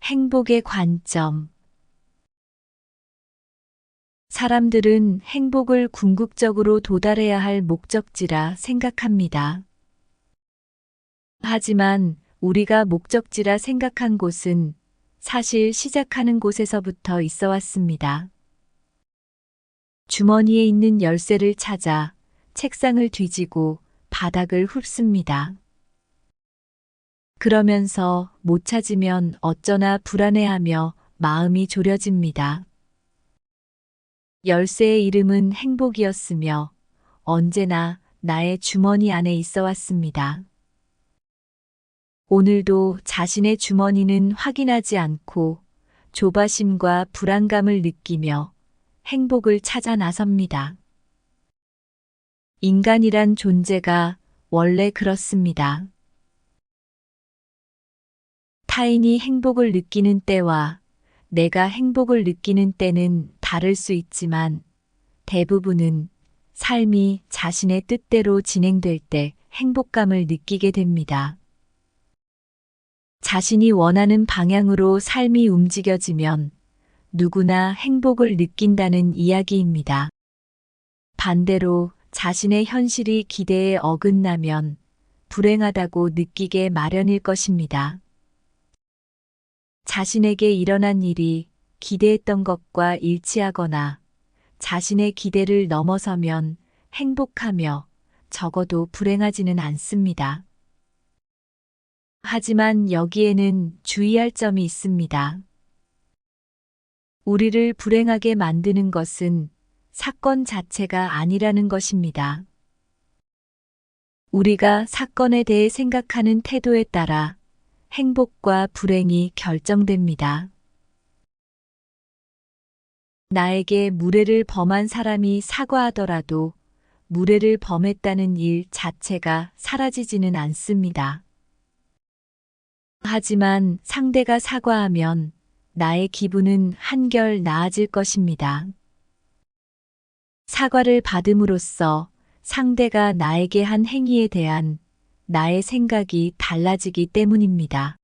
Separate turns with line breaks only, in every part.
행복의 관점. 사람들은 행복을 궁극적으로 도달해야 할 목적지라 생각합니다. 하지만 우리가 목적지라 생각한 곳은 사실 시작하는 곳에서부터 있어 왔습니다. 주머니에 있는 열쇠를 찾아 책상을 뒤지고 바닥을 훑습니다. 그러면서 못 찾으면 어쩌나 불안해하며 마음이 졸여집니다. 열쇠의 이름은 행복이었으며 언제나 나의 주머니 안에 있어 왔습니다. 오늘도 자신의 주머니는 확인하지 않고 조바심과 불안감을 느끼며 행복을 찾아 나섭니다. 인간이란 존재가 원래 그렇습니다. 타인이 행복을 느끼는 때와 내가 행복을 느끼는 때는 다를 수 있지만 대부분은 삶이 자신의 뜻대로 진행될 때 행복감을 느끼게 됩니다. 자신이 원하는 방향으로 삶이 움직여지면 누구나 행복을 느낀다는 이야기입니다. 반대로 자신의 현실이 기대에 어긋나면 불행하다고 느끼게 마련일 것입니다. 자신에게 일어난 일이 기대했던 것과 일치하거나 자신의 기대를 넘어서면 행복하며 적어도 불행하지는 않습니다. 하지만 여기에는 주의할 점이 있습니다. 우리를 불행하게 만드는 것은 사건 자체가 아니라는 것입니다. 우리가 사건에 대해 생각하는 태도에 따라 행복과 불행이 결정됩니다. 나에게 무례를 범한 사람이 사과하더라도 무례를 범했다는 일 자체가 사라지지는 않습니다. 하지만 상대가 사과하면 나의 기분은 한결 나아질 것입니다. 사과를 받음으로써 상대가 나에게 한 행위에 대한 나의 생각이 달라지기 때문입니다.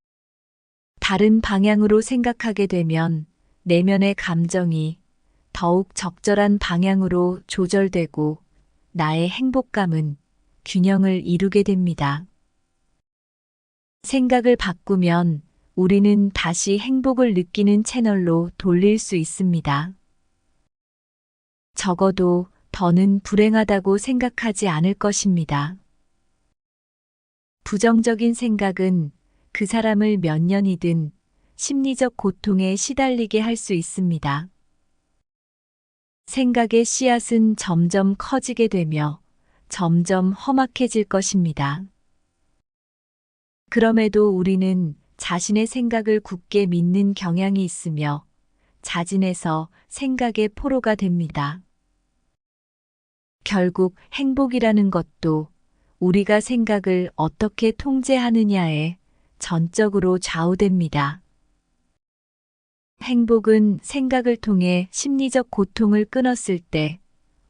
다른 방향으로 생각하게 되면 내면의 감정이 더욱 적절한 방향으로 조절되고 나의 행복감은 균형을 이루게 됩니다. 생각을 바꾸면 우리는 다시 행복을 느끼는 채널로 돌릴 수 있습니다. 적어도 더는 불행하다고 생각하지 않을 것입니다. 부정적인 생각은 그 사람을 몇 년이든 심리적 고통에 시달리게 할 수 있습니다. 생각의 씨앗은 점점 커지게 되며 점점 험악해질 것입니다. 그럼에도 우리는 자신의 생각을 굳게 믿는 경향이 있으며 자진해서 생각의 포로가 됩니다. 결국 행복이라는 것도 우리가 생각을 어떻게 통제하느냐에 전적으로 좌우됩니다. 행복은 생각을 통해 심리적 고통을 끊었을 때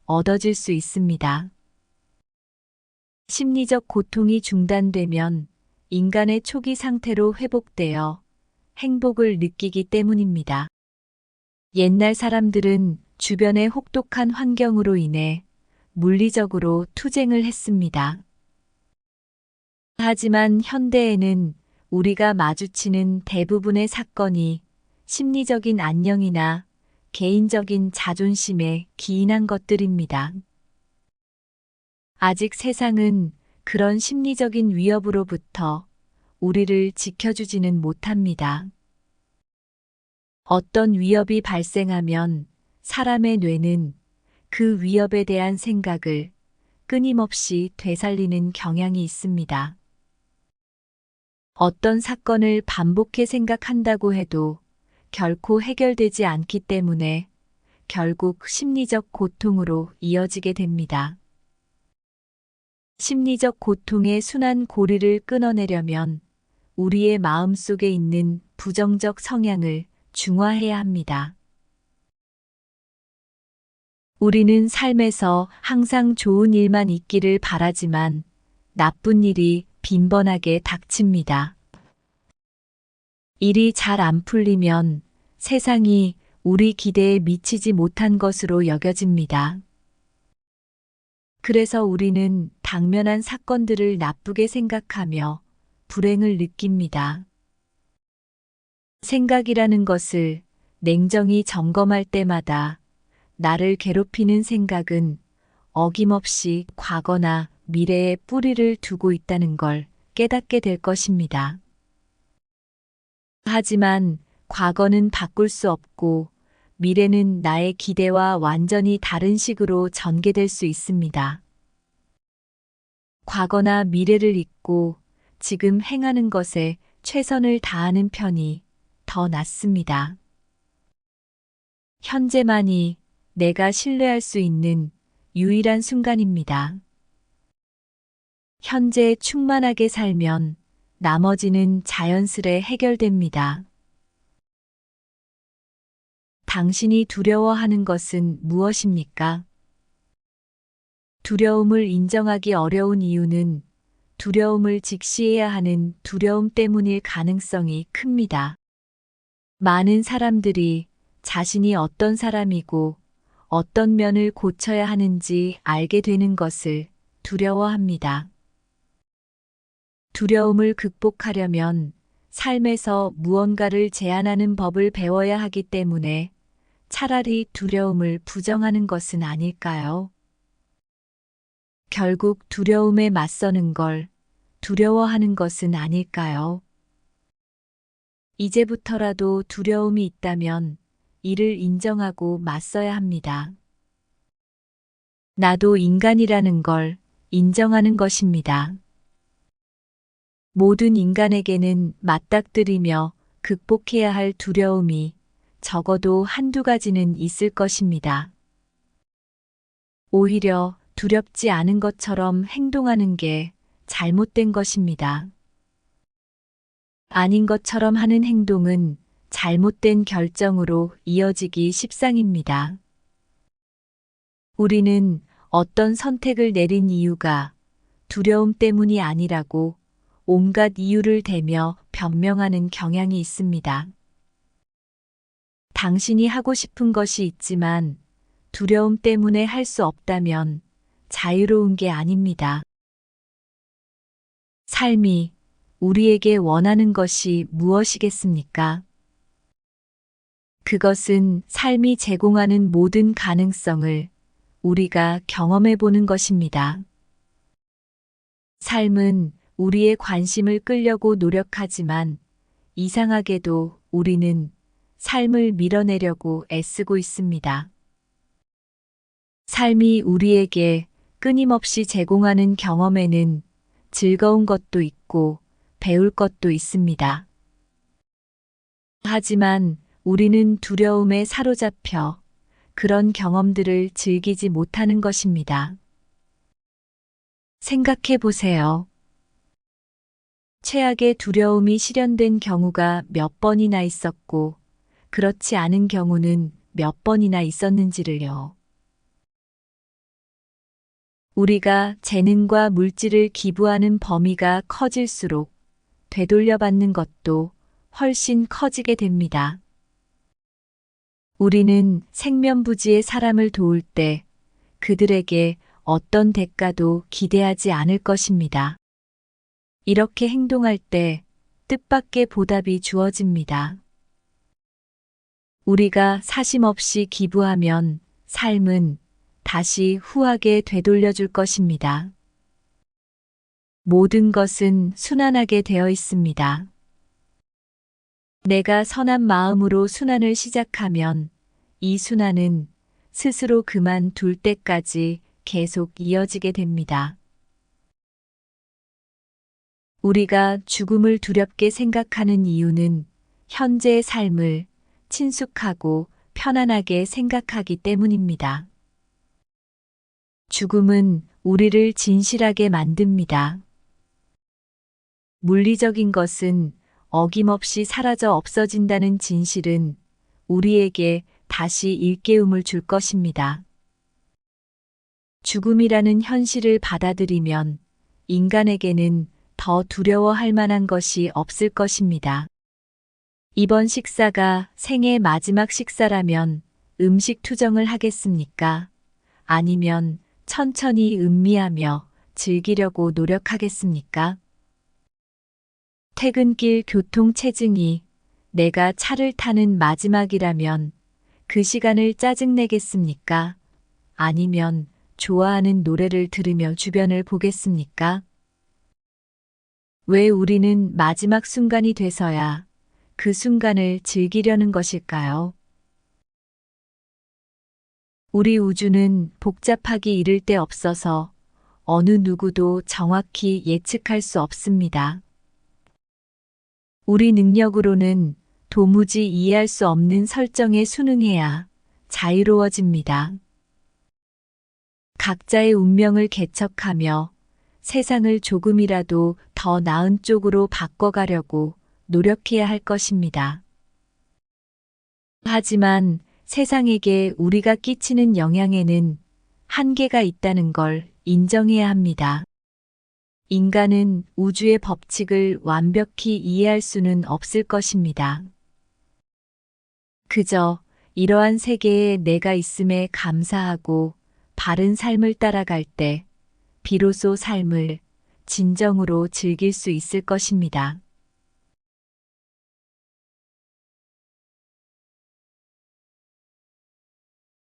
얻어질 수 있습니다. 심리적 고통이 중단되면 인간의 초기 상태로 회복되어 행복을 느끼기 때문입니다. 옛날 사람들은 주변의 혹독한 환경으로 인해 물리적으로 투쟁을 했습니다. 하지만 현대에는 우리가 마주치는 대부분의 사건이 심리적인 안녕이나 개인적인 자존심에 기인한 것들입니다. 아직 세상은 그런 심리적인 위협으로부터 우리를 지켜주지는 못합니다. 어떤 위협이 발생하면 사람의 뇌는 그 위협에 대한 생각을 끊임없이 되살리는 경향이 있습니다. 어떤 사건을 반복해 생각한다고 해도 결코 해결되지 않기 때문에 결국 심리적 고통으로 이어지게 됩니다. 심리적 고통의 순환 고리를 끊어내려면 우리의 마음 속에 있는 부정적 성향을 중화해야 합니다. 우리는 삶에서 항상 좋은 일만 있기를 바라지만 나쁜 일이 빈번하게 닥칩니다. 일이 잘 안 풀리면 세상이 우리 기대에 미치지 못한 것으로 여겨집니다. 그래서 우리는 당면한 사건들을 나쁘게 생각하며 불행을 느낍니다. 생각이라는 것을 냉정히 점검할 때마다 나를 괴롭히는 생각은 어김없이 과거나 미래에 뿌리를 두고 있다는 걸 깨닫게 될 것입니다. 하지만 과거는 바꿀 수 없고 미래는 나의 기대와 완전히 다른 식으로 전개될 수 있습니다. 과거나 미래를 잊고 지금 행하는 것에 최선을 다하는 편이 더 낫습니다. 현재만이 내가 신뢰할 수 있는 유일한 순간입니다. 현재에 충만하게 살면 나머지는 자연스레 해결됩니다. 당신이 두려워하는 것은 무엇입니까? 두려움을 인정하기 어려운 이유는 두려움을 직시해야 하는 두려움 때문일 가능성이 큽니다. 많은 사람들이 자신이 어떤 사람이고 어떤 면을 고쳐야 하는지 알게 되는 것을 두려워합니다. 두려움을 극복하려면 삶에서 무언가를 제한하는 법을 배워야 하기 때문에 차라리 두려움을 부정하는 것은 아닐까요? 결국 두려움에 맞서는 걸 두려워하는 것은 아닐까요? 이제부터라도 두려움이 있다면 이를 인정하고 맞서야 합니다. 나도 인간이라는 걸 인정하는 것입니다. 모든 인간에게는 맞닥뜨리며 극복해야 할 두려움이 적어도 한두 가지는 있을 것입니다. 오히려 두렵지 않은 것처럼 행동하는 게 잘못된 것입니다. 아닌 것처럼 하는 행동은 잘못된 결정으로 이어지기 십상입니다. 우리는 어떤 선택을 내린 이유가 두려움 때문이 아니라고 온갖 이유를 대며 변명하는 경향이 있습니다. 당신이 하고 싶은 것이 있지만 두려움 때문에 할 수 없다면 자유로운 게 아닙니다. 삶이 우리에게 원하는 것이 무엇이겠습니까? 그것은 삶이 제공하는 모든 가능성을 우리가 경험해 보는 것입니다. 삶은 우리의 관심을 끌려고 노력하지만 이상하게도 우리는 삶을 밀어내려고 애쓰고 있습니다. 삶이 우리에게 끊임없이 제공하는 경험에는 즐거운 것도 있고 배울 것도 있습니다. 하지만 우리는 두려움에 사로잡혀 그런 경험들을 즐기지 못하는 것입니다. 생각해 보세요. 최악의 두려움이 실현된 경우가 몇 번이나 있었고, 그렇지 않은 경우는 몇 번이나 있었는지를요. 우리가 재능과 물질을 기부하는 범위가 커질수록 되돌려받는 것도 훨씬 커지게 됩니다. 우리는 생면부지의 사람을 도울 때 그들에게 어떤 대가도 기대하지 않을 것입니다. 이렇게 행동할 때 뜻밖의 보답이 주어집니다. 우리가 사심 없이 기부하면 삶은 다시 후하게 되돌려줄 것입니다. 모든 것은 순환하게 되어 있습니다. 내가 선한 마음으로 순환을 시작하면 이 순환은 스스로 그만둘 때까지 계속 이어지게 됩니다. 우리가 죽음을 두렵게 생각하는 이유는 현재의 삶을 친숙하고 편안하게 생각하기 때문입니다. 죽음은 우리를 진실하게 만듭니다. 물리적인 것은 어김없이 사라져 없어진다는 진실은 우리에게 다시 일깨움을 줄 것입니다. 죽음이라는 현실을 받아들이면 인간에게는 더 두려워할 만한 것이 없을 것입니다. 이번 식사가 생애 마지막 식사라면 음식 투정을 하겠습니까? 아니면 천천히 음미하며 즐기려고 노력하겠습니까? 퇴근길 교통체증이 내가 차를 타는 마지막이라면 그 시간을 짜증내겠습니까? 아니면 좋아하는 노래를 들으며 주변을 보겠습니까? 왜 우리는 마지막 순간이 돼서야 그 순간을 즐기려는 것일까요? 우리 우주는 복잡하기 이를 데 없어서 어느 누구도 정확히 예측할 수 없습니다. 우리 능력으로는 도무지 이해할 수 없는 설정에 순응해야 자유로워집니다. 각자의 운명을 개척하며 세상을 조금이라도 더 나은 쪽으로 바꿔가려고 노력해야 할 것입니다. 하지만 세상에게 우리가 끼치는 영향에는 한계가 있다는 걸 인정해야 합니다. 인간은 우주의 법칙을 완벽히 이해할 수는 없을 것입니다. 그저 이러한 세계에 내가 있음에 감사하고 바른 삶을 따라갈 때 비로소 삶을 진정으로 즐길 수 있을 것입니다.